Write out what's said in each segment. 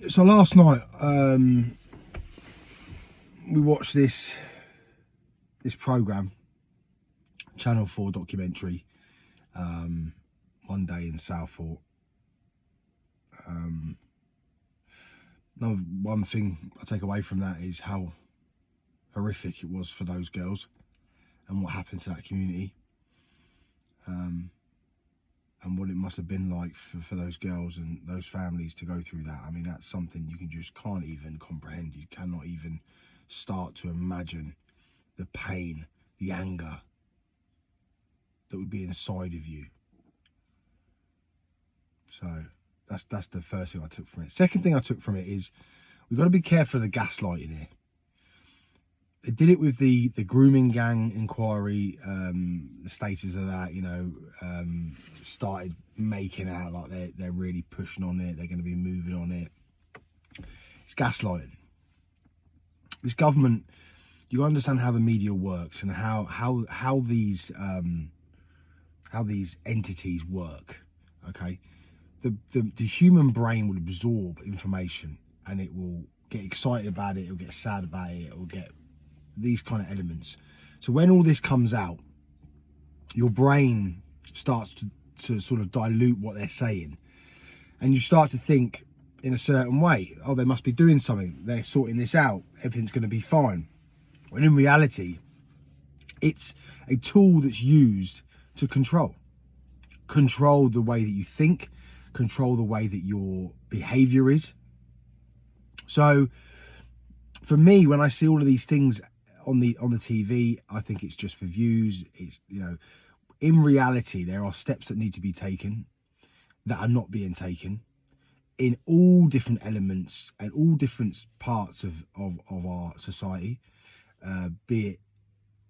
So last night, we watched this program, Channel 4 documentary, One Day in Southport. One thing I take away from that is how horrific it was for those girls and what happened to that community, and what it must have been like for those girls and those families to go through that. I mean, that's something you can't even comprehend. You cannot even start to imagine the pain, the anger that would be inside of you. So that's the first thing I took from it. Second thing I took from it is we've got to be careful of the gaslighting here. They did it with the grooming gang inquiry, the status of that, started making out like they're really pushing on it, they're going to be moving on it. It's gaslighting. This government, you understand how the media works and how these entities work. Okay, the human brain will absorb information and it will get excited about it, it'll get sad about it, it'll get these kind of elements. So when all this comes out, your brain starts to sort of dilute what they're saying, and you start to think in a certain way. Oh, they must be doing something, they're sorting this out, everything's going to be fine. When in reality, it's a tool that's used to control the way that you think, control the way that your behavior is. So for me, when I see all of these things on the TV, I think it's just for views. It's, in reality, there are steps that need to be taken that are not being taken in all different elements and all different parts of our society, be it,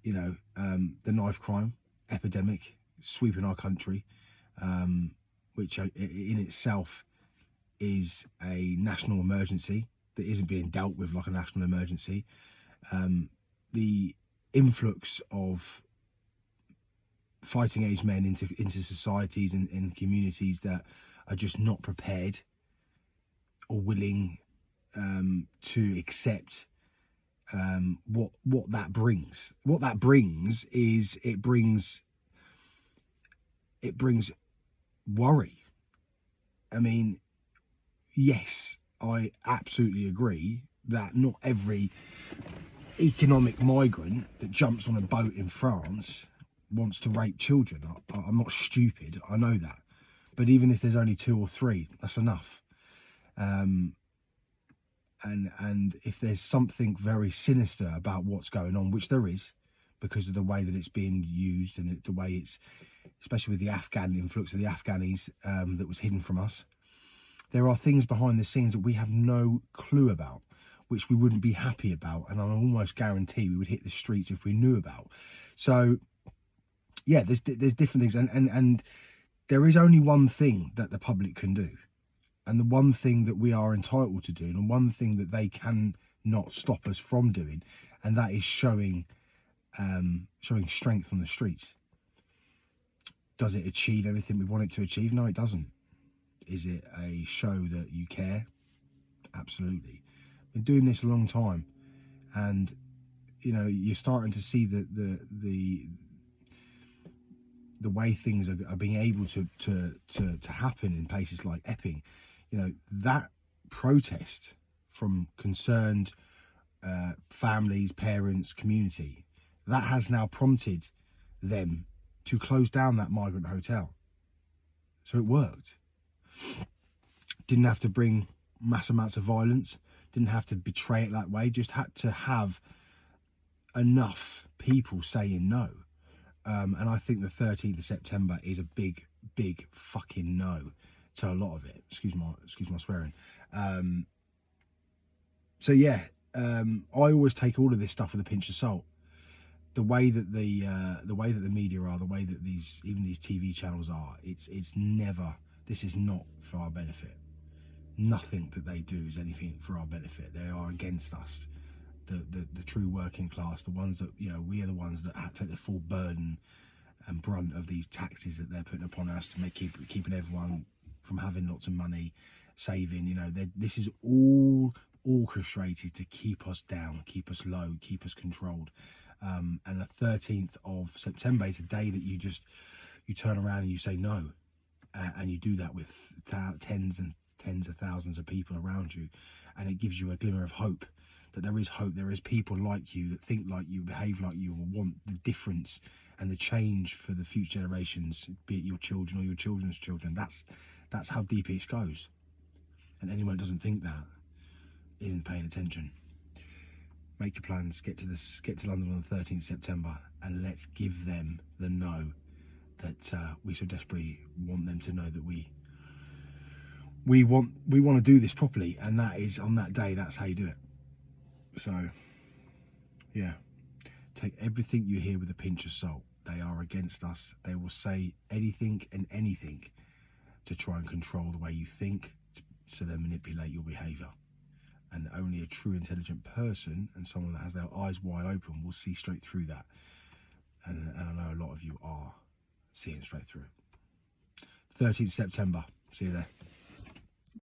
the knife crime epidemic sweeping our country, which in itself is a national emergency that isn't being dealt with like a national emergency. The influx of fighting age men into societies and communities that are just not prepared or willing to accept what that brings. What that brings is it brings worry. I mean, yes, I absolutely agree that not every economic migrant that jumps on a boat in France wants to rape children. I'm not stupid, I know that. But even if there's only 2 or 3, that's enough. And if there's something very sinister about what's going on, which there is, because of the way that it's being used and the way it's, especially with the Afghan influx of the Afghanis that was hidden from us, there are things behind the scenes that we have no clue about, which we wouldn't be happy about, and I almost guarantee we would hit the streets if we knew about. So yeah, there's different things, and there is only one thing that the public can do, and the one thing that we are entitled to do, and one thing that they cannot stop us from doing, and that is showing strength on the streets. Does it achieve everything we want it to achieve? No, it doesn't. Is it a show that you care? Absolutely. Been doing this a long time, and you're starting to see the way things are being able to happen in places like Epping. That protest from concerned families, parents, community, that has now prompted them to close down that migrant hotel. So it worked. Didn't have to bring mass amounts of violence, didn't have to betray it that way, just had to have enough people saying no. And I think the 13th of September is a big fucking no to a lot of it. Excuse my swearing. So yeah, I always take all of this stuff with a pinch of salt. The way that the media are, the way that these TV channels are, it's never, this is not for our benefit. Nothing that they do is anything for our benefit. They are against us, the true working class, the ones that, we are the ones that take the full burden and brunt of these taxes that they're putting upon us to keeping everyone from having lots of money, saving. You know, this is all orchestrated to keep us down, keep us low, keep us controlled. And the 13th of September is a day that you turn around and you say no, and you do that with tens and tens of thousands of people around you, and it gives you a glimmer of hope that there is hope. There is people like you that think like you, behave like you, or want the difference and the change for the future generations, be it your children or your children's children. That's how deep it goes. And anyone that doesn't think that isn't paying attention. Make your plans. Get to London on the 13th of September, and let's give them the no that we so desperately want them to know, that we want to do this properly, and that is on that day. That's how you do it. So, yeah, take everything you hear with a pinch of salt. They are against us. They will say anything and anything to try and control the way you think, so they manipulate your behaviour. And only a true intelligent person and someone that has their eyes wide open will see straight through that. And I know a lot of you are seeing straight through it. 13th September. See you there.